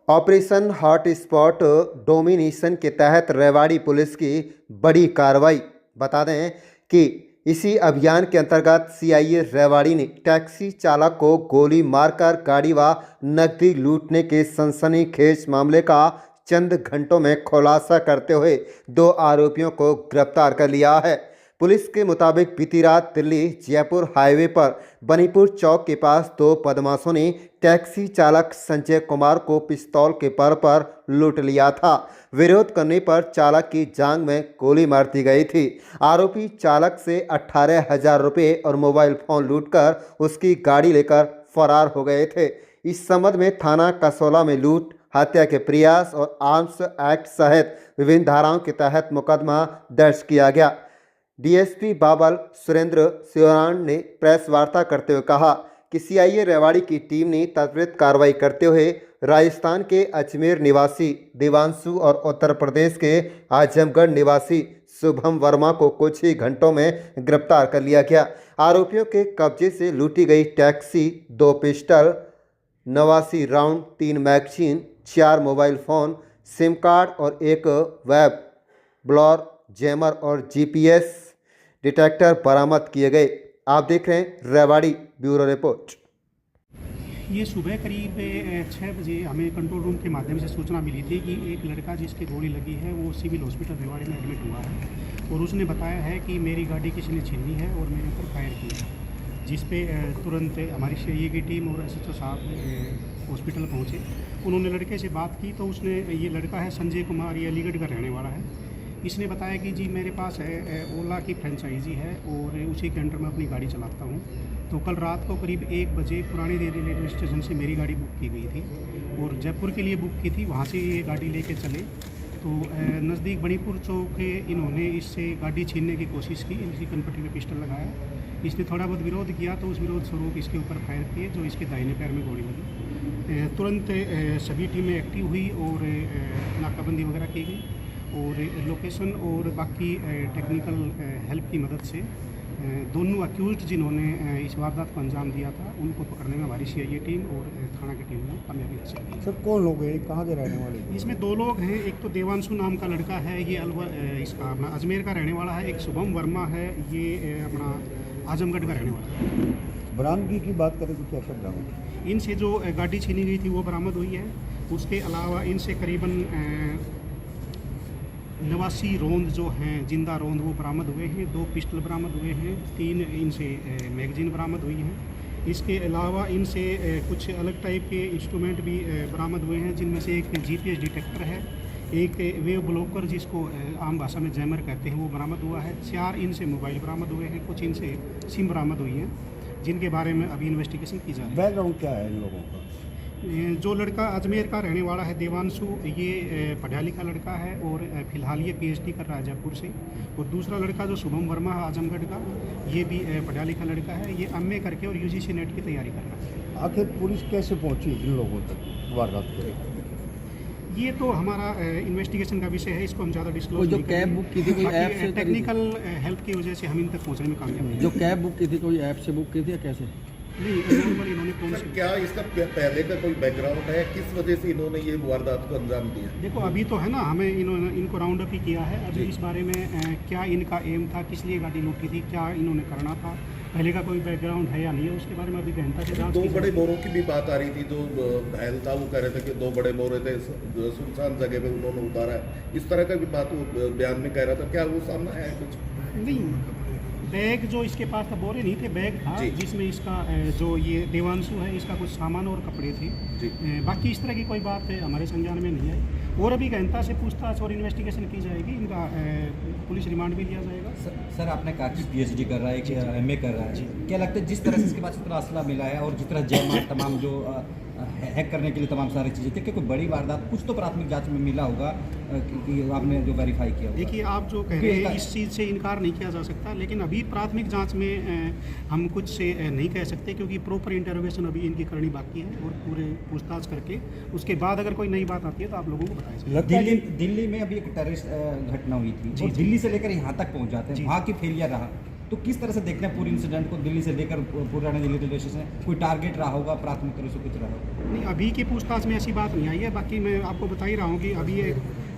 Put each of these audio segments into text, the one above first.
Operation hot spot domination के तहत Rewari police की बड़ी कार्रवाई। बता दें कि इसी अभियान के अंतर्गत सीआईए रेवाड़ी ने टैक्सी चालक को गोली मारकर गाड़ी व नकदी लूटने के सनसनीखेज मामले का चंद घंटों में खुलासा करते हुए 2 आरोपियों को गिरफ्तार कर लिया है। पुलिस के मुताबिक बीती रात दिल्ली जयपुर हाईवे पर बनीपुर चौक के पास 2 बदमाशों ने टैक्सी चालक संजय कुमार को पिस्तौल के बल पर लूट लिया था। विरोध करने पर चालक की जांघ में गोली मार दी गई थी। आरोपी चालक से 18,000 रुपये और मोबाइल फोन लूटकर उसकी गाड़ी लेकर फरार हो गए थे। इस संबंध में थाना कसौला में लूट, हत्या के प्रयास और आर्म्स एक्ट सहित विभिन्न धाराओं के तहत मुकदमा दर्ज किया गया। डीएसपी बाबल सुरेंद्र सिवरान ने प्रेस वार्ता करते हुए कहा कि सीआईए रेवाड़ी की टीम ने त्वरित कार्रवाई करते हुए राजस्थान के अजमेर निवासी देवांशु और उत्तर प्रदेश के आजमगढ़ निवासी शुभम वर्मा को कुछ ही घंटों में गिरफ्तार कर लिया गया। आरोपियों के कब्जे से लूटी गई taxi, 2 pistol, 89 round, 3 magazine, 4 mobile phone, SIM card और एक वेब ब्लॉर, जैमर और जीपीएस डिटेक्टर बरामद किए गए। आप देख रहे हैं रेवाड़ी ब्यूरो रिपोर्ट। ये सुबह करीब 6 बजे हमें कंट्रोल रूम के माध्यम से सूचना मिली थी कि एक लड़का जिसके गोली लगी है वो सिविल हॉस्पिटल रेवाड़ी में एडमिट हुआ है और उसने बताया है कि मेरी गाड़ी किसी ने छीनी है और मेरे ऊपर फायर किया है, जिस पे तुरंत हमारी सीआईए की टीम और एसएचओ साहब हॉस्पिटल पहुँचे। उन्होंने लड़के से बात की तो उसने, ये लड़का है संजय कुमार, ये अलीगढ़ का रहने वाला है। इसने बताया कि जी मेरे पास ओला की फ्रेंचाइजी है और उसी के अंडर में अपनी गाड़ी चलाता हूँ। तो कल रात को करीब 1 बजे पुरानी दिल्ली रेलवे स्टेशन से मेरी गाड़ी बुक की गई थी और जयपुर के लिए बुक की थी। वहाँ से ये गाड़ी लेके चले तो नज़दीक बनीपुर चौक इन्होंने इससे गाड़ी छीनने की कोशिश की। इनकी कनपट्टी में पिस्टल लगाया। इसने थोड़ा बहुत विरोध किया तो उस विरोध स्वरूप इसके ऊपर फायर किए, जो इसके दाहिने पैर में गोली लगी। तुरंत सभी टीमें एक्टिव हुई और नाकाबंदी वगैरह की गई और लोकेशन और बाकी टेक्निकल हेल्प की मदद से दोनों अक्यूज्ड जिन्होंने इस वारदात को अंजाम दिया था उनको पकड़ने में हमारी सीआईए टीम और थाना की टीम ने कामयाबी हासिल की। सर कौन लोग हैं, कहाँ के रहने वाले? इसमें 2 लोग हैं। एक तो देवांशु नाम का लड़का है, ये इसका अपना अजमेर का रहने वाला है। एक शुभम वर्मा है, ये अपना आजमगढ़ का रहने वाला है। बरामदगी की बात करें तो क्या सब बरामद? इनसे जो गाड़ी छीनी गई थी वो बरामद हुई है। उसके अलावा इनसे करीबन 89 रोंद जो हैं, जिंदा रोंद, वो बरामद हुए हैं। 2 पिस्टल बरामद हुए हैं। 3 इनसे मैगजीन बरामद हुई हैं। इसके अलावा इनसे कुछ अलग टाइप के इंस्ट्रूमेंट भी बरामद हुए हैं, जिनमें से एक जीपीएस डिटेक्टर है, एक वेव ब्लॉकर जिसको आम भाषा में जैमर कहते हैं वो बरामद हुआ है। 4 इनसे मोबाइल बरामद हुए हैं। कुछ इनसे सिम बरामद हुई हैं, जिनके बारे में अभी इन्वेस्टिगेशन की जा रही है। बैकग्राउंड क्या है इन लोगों का? जो लड़का अजमेर का रहने वाला है देवांशु, ये पढ़ा लिखा लड़का है और फिलहाल ये पीएचडी कर रहा है जयपुर से। और दूसरा लड़का जो शुभम वर्मा है आजमगढ़ का, ये भी पढ़ा लिखा लड़का है। ये एमए करके और यूजीसी नेट की तैयारी कर रहा है। आखिर पुलिस कैसे पहुंची इन लोगों तक वारदात को? ये तो हमारा इन्वेस्टिगेशन का विषय है, इसको हम ज़्यादा डिस्क्लोज जो कैब बुक की थी कोई ऐप से? टेक्निकल हेल्प की वजह से हम इन तक पहुँचने में कामयाब हुए। जो कैब बुक की थी कोई ऐप से बुक की थी या कैसे? नहीं, नॉर्मल इन्होंने कौन सर, से क्या इसका पहले का कोई बैकग्राउंड है? किस वजह से इन्होंने ये वारदात को अंजाम दिया? देखो अभी तो है ना, हमें इनको राउंड अप ही किया है। अभी इस बारे में क्या इनका एम था, किस लिए गाड़ी लूटी थी, क्या इन्होंने करना था, पहले का कोई बैकग्राउंड है या नहीं है, उसके बारे में अभी गहनता से जांच 2 बड़े बोरों की भी बात आ रही थी। जो घायल था वो कह रहे थे कि 2 बड़े बोरे थे, सुनसान जगह पे उन्होंने उतारा है। इस तरह का भी बात वो बयान में कह रहा था। क्या वो सामने आया कुछ? नहीं, बैग जो इसके पास था, बोरे नहीं थे, बैग था जिसमें इसका जो ये देवांशु है इसका कुछ सामान और कपड़े थे। बाकी इस तरह की कोई बात हमारे संज्ञान में नहीं है और अभी गहनता से पूछताछ और इन्वेस्टिगेशन की जाएगी। इनका पुलिस रिमांड भी लिया जाएगा। सर आपने कहा कि पीएचडी कर रहा है कि एमए कर रहा है, क्या लगता है जिस तरह से इसके पास इतना असला मिला है और जिस तरह जयमाल तमाम जो हैक करने के लिए तमाम सारी चीज़ें थी, क्योंकि बड़ी वारदात कुछ तो प्राथमिक जांच में मिला होगा कि आपने जो वेरीफाई किया होगा? देखिए, आप जो कह रहे हैं इस चीज़ से इनकार नहीं किया जा सकता, लेकिन अभी प्राथमिक जांच में हम कुछ से नहीं कह सकते, क्योंकि प्रॉपर इंटरोगेशन अभी इनकी करनी बाकी है और पूरे पूछताछ करके उसके बाद अगर कोई नई बात आती है तो आप लोगों को बताएं। दिल्ली में अभी एक टेररिस्ट घटना हुई थी और दिल्ली से लेकर यहाँ तक पहुँच जाते हैं, वहाँ की फेलियर रहा। तो किस तरह से देखते हैं पूरे इंसिडेंट को, दिल्ली से लेकर पुराने दिल्ली रेलवे स्टेशन, कोई टारगेट रहा होगा, प्राथमिक तरह से कुछ रहा होगा? नहीं, अभी की पूछताछ में ऐसी बात नहीं आई है। बाकी मैं आपको बता ही रहा हूँ कि अभी ये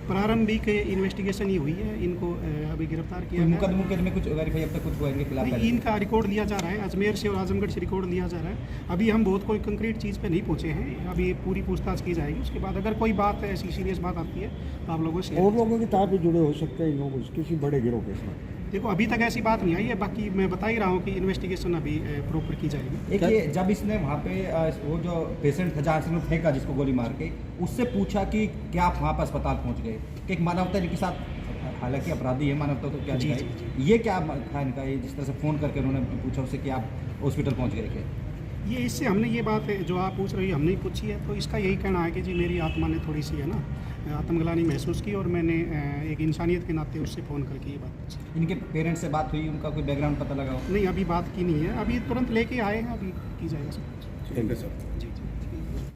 प्रारंभिक इन्वेस्टिगेशन ही हुई है। इनको अभी गिरफ्तार किया गया है। मुकदमे कुछ वेरीफाई अब तक कुछ हुआ इनके खिलाफ? नहीं, इनका रिकॉर्ड लिया जा रहा है, अजमेर से और आजमगढ़ से रिकॉर्ड लिया जा रहा है। अभी हम बहुत कोई कंक्रीट चीज़ पे नहीं पहुंचे हैं। अभी पूरी पूछताछ की जाएगी, उसके बाद अगर कोई बात ऐसी सीरियस बात आती है तो आप लोगों से और लोगों के तार भी जुड़े हो सकते हैं इन लोगों से, किसी बड़े गिरोह के साथ। देखो अभी तक ऐसी बात नहीं आई है। बाकी मैं बता ही रहा हूँ कि इन्वेस्टिगेशन अभी प्रॉपर की जाएगी। एक ये जब इसने वहाँ पे वो जो पेशेंट था जहाँ से उन्होंने फेंका जिसको गोली मार के, उससे पूछा कि क्या आप वहाँ पर अस्पताल पहुँच गए, कि एक मानवता इनके साथ, हालांकि अपराधी है, मानवता तो क्या जी, दिखाई, ये क्या था इनका, ये जिस तरह से फ़ोन करके उन्होंने पूछा उससे कि आप हॉस्पिटल पहुँच गए क्या? ये इससे हमने ये बात है जो आप पूछ रही है हमने ही पूछी है। तो इसका यही कहना है कि जी मेरी आत्मा ने थोड़ी सी है ना आत्मग्लानि महसूस की और मैंने एक इंसानियत के नाते उससे फ़ोन करके ये बात पूछी। इनके पेरेंट्स से बात हुई, उनका कोई बैकग्राउंड पता लगा हो? नहीं, अभी बात की नहीं है। अभी तुरंत लेके आए हैं, अभी की जाएगा सब कुछ। ठीक है सर। जी।